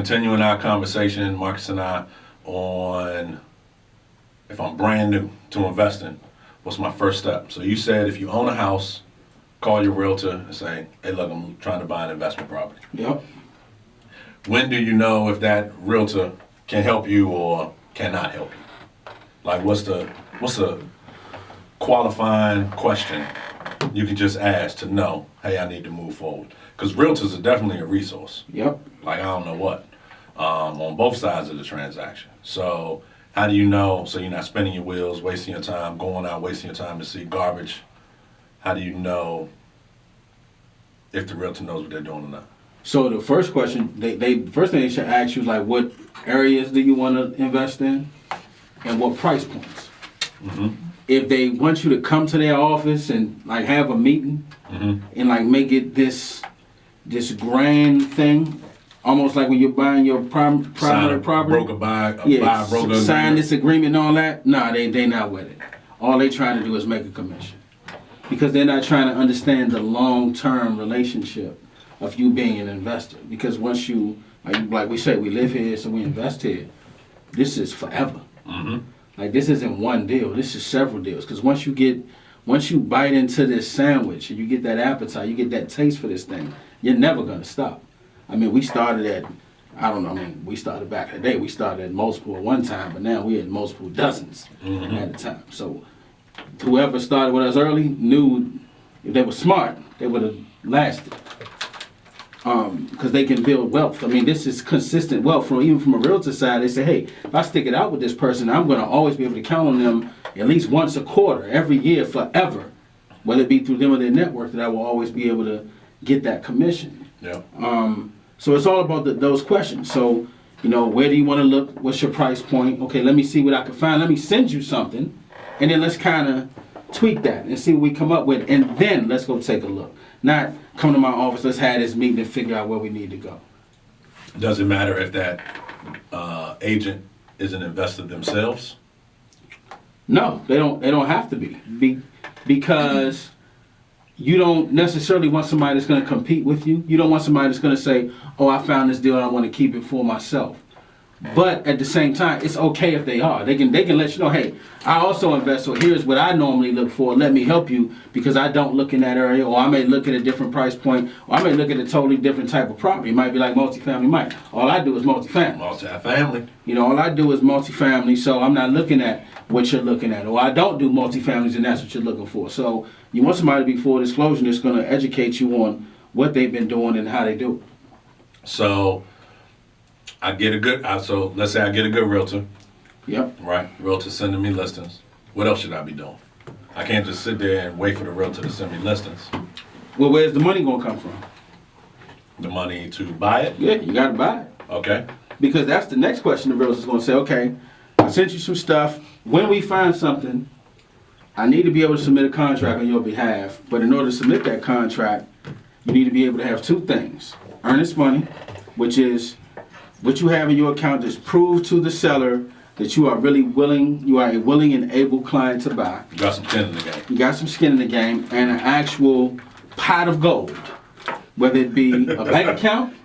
continuing our conversation, Marcus and I, on if I'm brand new to investing, what's my first step? So you said if you own a house, call your realtor and say, hey, look, I'm trying to buy an investment property. Yep. When do you know if that realtor can help you or cannot help you? Like, what's the qualifying question you can just ask to know, hey, I need to move forward? Because realtors are definitely a resource. Yep. Like, I don't know what, on both sides of the transaction. So how do you know, so you're not spinning your wheels, wasting your time, going out, wasting your time to see garbage? How do you know if the realtor knows what they're doing or not? So the first question, the first thing they should ask you is like, what areas do you want to invest in, and what price points? Mm-hmm. If they want you to come to their office and like have a meeting, Mm-hmm. and like make it this grand thing, almost like when you're buying your primary property. Broker buy broker sign this agreement and all that. Nah, they not with it. All they trying to do is make a commission, because they're not trying to understand the long-term relationship of you being an investor. Because once you, like we say, we live here, so we invest here. This is forever. Mm-hmm. Like, this isn't one deal. This is several deals. Because once you bite into this sandwich and you get that appetite, you get that taste for this thing, you're never gonna stop. I mean, we started we started back in the day. We started at multiple at one time, but now we're at multiple dozens Mm-hmm. at a time. So whoever started with us early knew if they were smart, they would have lasted. Because they can build wealth. I mean, this is consistent wealth. Even from a realtor side, they say, hey, if I stick it out with this person, I'm going to always be able to count on them at least once a quarter, every year, forever. Whether it be through them or their network, that I will always be able to get that commission. Yeah. So it's all about those questions. So, where do you want to look? What's your price point? Okay, let me see what I can find. Let me send you something. And then let's kind of tweak that and see what we come up with. And then let's go take a look. Not come to my office, let's have this meeting and figure out where we need to go. Does it matter if that agent is an investor themselves? No, they don't have to be. Because you don't necessarily want somebody that's going to compete with you. You don't want somebody that's going to say, oh, I found this deal and I want to keep it for myself. But at the same time, it's okay if they are. They can let you know, hey, I also invest, so here's what I normally look for. Let me help you, because I don't look in that area, or I may look at a different price point, or I may look at a totally different type of property. It might be like multifamily. All I do is multifamily. Multifamily. All I do is multifamily, so I'm not looking at what you're looking at. Or I don't do multifamilies, and that's what you're looking for. So you want somebody to be full disclosure that's going to educate you on what they've been doing and how they do it. So I get a good, so let's say I get a good realtor. Yep. Right? Realtor sending me listings. What else should I be doing? I can't just sit there and wait for the realtor to send me listings. Well, where's the money going to come from? The money to buy it? Yeah, you got to buy it. Okay. Because that's the next question the realtor's going to say, okay, I sent you some stuff. When we find something, I need to be able to submit a contract on your behalf. But in order to submit that contract, you need to be able to have two things. Earnest money, which is what you have in your account is prove to the seller that you are really willing, you are a willing and able client to buy. You got some skin in the game. You got some skin in the game, and an actual pot of gold, whether it be a bank account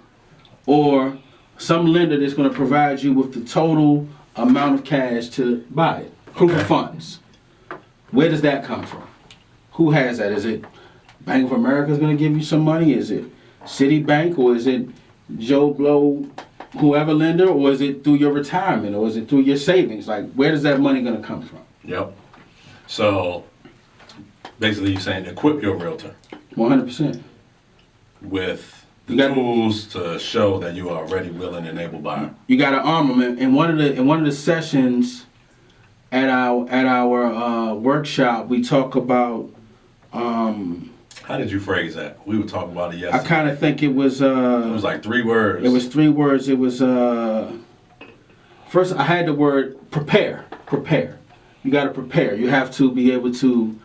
or some lender that's going to provide you with the total amount of cash to buy it. Proof of funds. Where does that come from? Who has that? Is it Bank of America is going to give you some money? Is it Citibank, or is it Joe Blow, whoever lender, or is it through your retirement, or is it through your savings? Like, where is that money going to come from? Yep. So basically you're saying equip your realtor 100%. with the tools to show that you are already willing and able buyer. You got to arm them. In one of the sessions at our workshop, we talk about. How did you phrase that? We were talking about it yesterday. I kind of think it was. It was like 3 words. It was 3 words. It was. First, I had the word prepare. Prepare. You got to prepare. You have to be able to.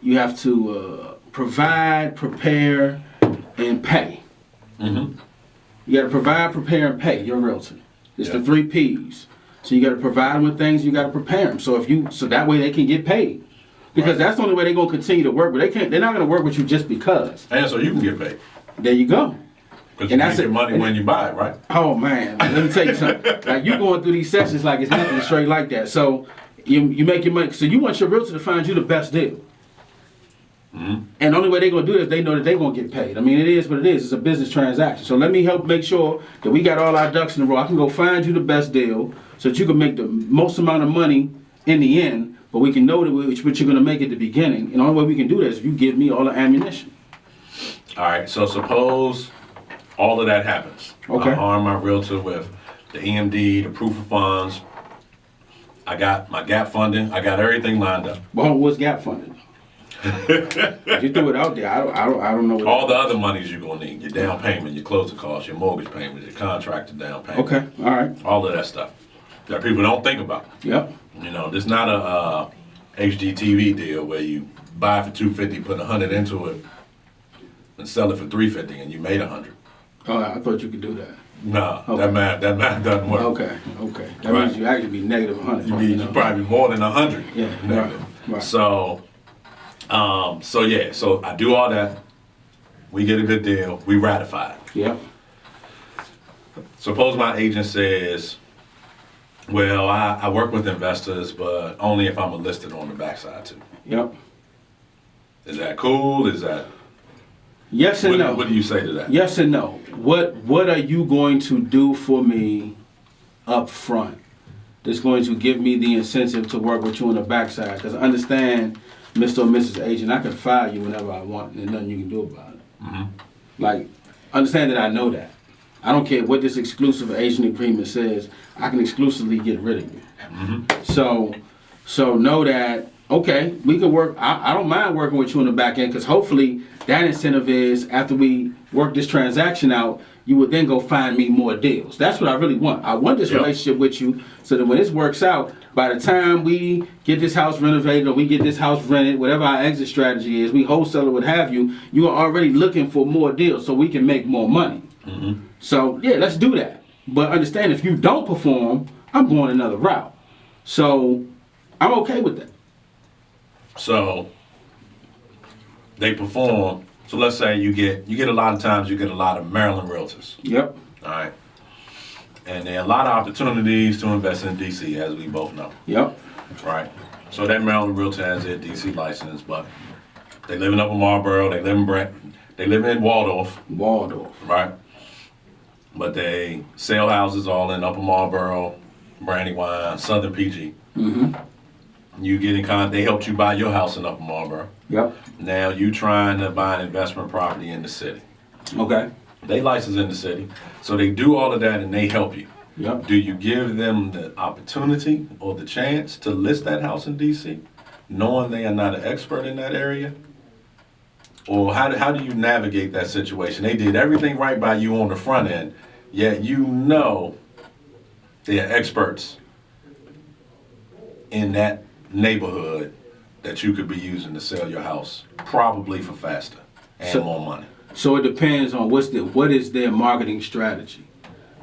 You have to provide, prepare, and pay. Mm-hmm. You got to provide, prepare, and pay your realtor. It's the 3 P's. So you got to provide them with things. You got to prepare them. So that way they can get paid. Because that's the only way they're gonna continue to work. But they're not gonna work with you just because. And so you can get paid. There you go. Because you make your money when you buy it, right? Oh man, let me tell you something. Like you going through these sessions like it's nothing straight like that. So you make your money. So you want your realtor to find you the best deal. Mm-hmm. And the only way they're gonna do it is they know that they're gonna get paid. I mean, it is what it is. It's a business transaction. So let me help make sure that we got all our ducks in a row. I can go find you the best deal so that you can make the most amount of money in the end. But we can know that what you're gonna make at the beginning. And the only way we can do that is if you give me all the ammunition. All right. So suppose all of that happens. Okay. I arm my realtor with the EMD, the proof of funds. I got my gap funding. I got everything lined up. Well, what's gap funding? You threw it out there. I don't know. All the other monies you're gonna need: your down payment, your closing costs, your mortgage payment, your contractor down payment. Okay. All right. All of that stuff that people don't think about. Yep. You know, this not a HGTV deal where you buy for $250, put $100 into it, and sell it for $350, and you made $100. Oh, I thought you could do that. No, Okay. that math doesn't work. Okay. That Right. means you actually be negative 100. You probably more than 100. Yeah. Negative. Right. So I do all that. We get a good deal. We ratify it. Yep. Suppose my agent says, well, I work with investors, but only if I'm listed on the backside too. Yep. Is that cool? Is that... Yes and no. What do you say to that? Yes and no. What are you going to do for me up front that's going to give me the incentive to work with you on the backside? Because understand, Mr. or Mrs. Agent, I can fire you whenever I want, and there's nothing you can do about it. Mm-hmm. Like, understand that I know that. I don't care what this exclusive agent agreement says. I can exclusively get rid of you. Mm-hmm. So know that, okay, we can work. I don't mind working with you on the back end because hopefully that incentive is after we work this transaction out, you would then go find me more deals. That's what I really want. I want this relationship with you so that when this works out, by the time we get this house renovated or we get this house rented, whatever our exit strategy is, we wholesale it, what have you, you are already looking for more deals so we can make more money. Mm-hmm. So, yeah, let's do that. But understand, if you don't perform, I'm going another route. So, I'm okay with that. So, they perform. So let's say you get a lot of times you get a lot of Maryland realtors. Yep. All right. And there are a lot of opportunities to invest in DC, as we both know. Yep. Right. So that Maryland realtor has their DC license, but they live in Upper Marlboro, they live in Brent, they live in Waldorf. Right. But they sell houses all in Upper Marlboro, Brandywine, Southern PG. Mm-hmm. You get in contact, they helped you buy your house in Upper Marlboro. Yep. Now you trying to buy an investment property in the city. Okay. They license in the city, so they do all of that and they help you. Yep. Do you give them the opportunity or the chance to list that house in DC, knowing they are not an expert in that area? Or how do you navigate that situation? They did everything right by you on the front end, yet you know they are experts in that neighborhood that you could be using to sell your house, probably for faster and more money. So it depends on what is their marketing strategy,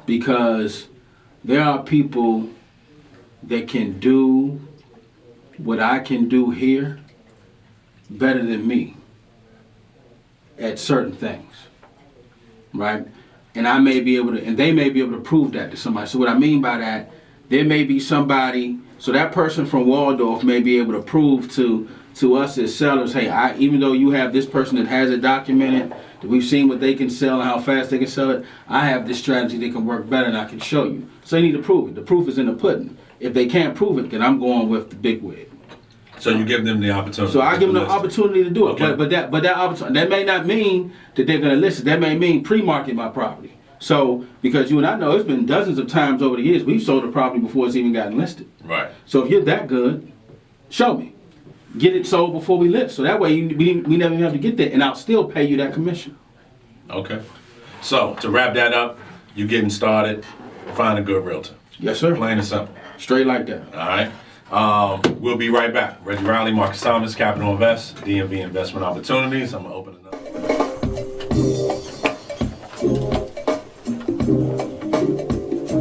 because there are people that can do what I can do here better than me at certain things, right? And I may be able to, and they may be able to prove that to somebody. So what I mean by that, there may be somebody, so that person from Waldorf may be able to prove to us as sellers, hey, even though you have this person that has it documented, that we've seen what they can sell and how fast they can sell it, I have this strategy that can work better and I can show you. So they need to prove it. The proof is in the pudding. If they can't prove it, then I'm going with the big wig. So you give them the opportunity. So I give them the opportunity to do it. Okay. But that opportunity, that may not mean that they're going to list it. That may mean pre-market my property. So, because you and I know it's been dozens of times over the years, we've sold a property before it's even gotten listed. Right. So if you're that good, show me. Get it sold before we list. So that way we never even have to get there, and I'll still pay you that commission. Okay. So to wrap that up, you getting started, find a good realtor. Yes, sir. Plain and simple. Straight like that. All right. We'll be right back. Reggie Riley, Marcus Thomas, Capital Invest, DMV Investment Opportunities. I'm going to open it up.